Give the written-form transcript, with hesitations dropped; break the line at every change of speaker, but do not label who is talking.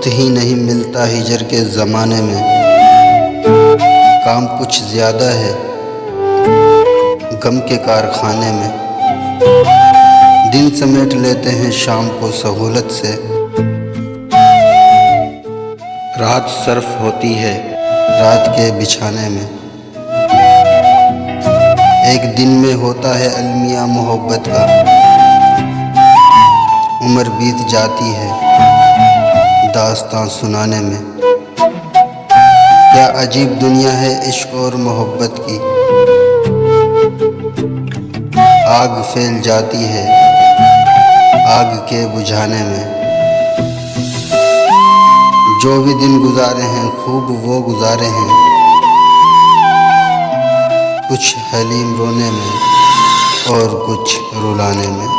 वक्त ही नहीं मिलता हिजर के ज़माने में, काम कुछ ज़्यादा है गम के कारखाने में। दिन समेट लेते हैं शाम को सहूलत से, रात सर्फ होती है रात के बिछाने में। एक दिन में होता है अलमिया मोहब्बत का, उम्र बीत जाती है दास्तां सुनाने में। क्या अजीब दुनिया है इश्क और मोहब्बत की, आग फैल जाती है आग के बुझाने में। जो भी दिन गुजारे हैं खूब वो गुजारे हैं, कुछ हलीम रोने में और कुछ रुलाने में।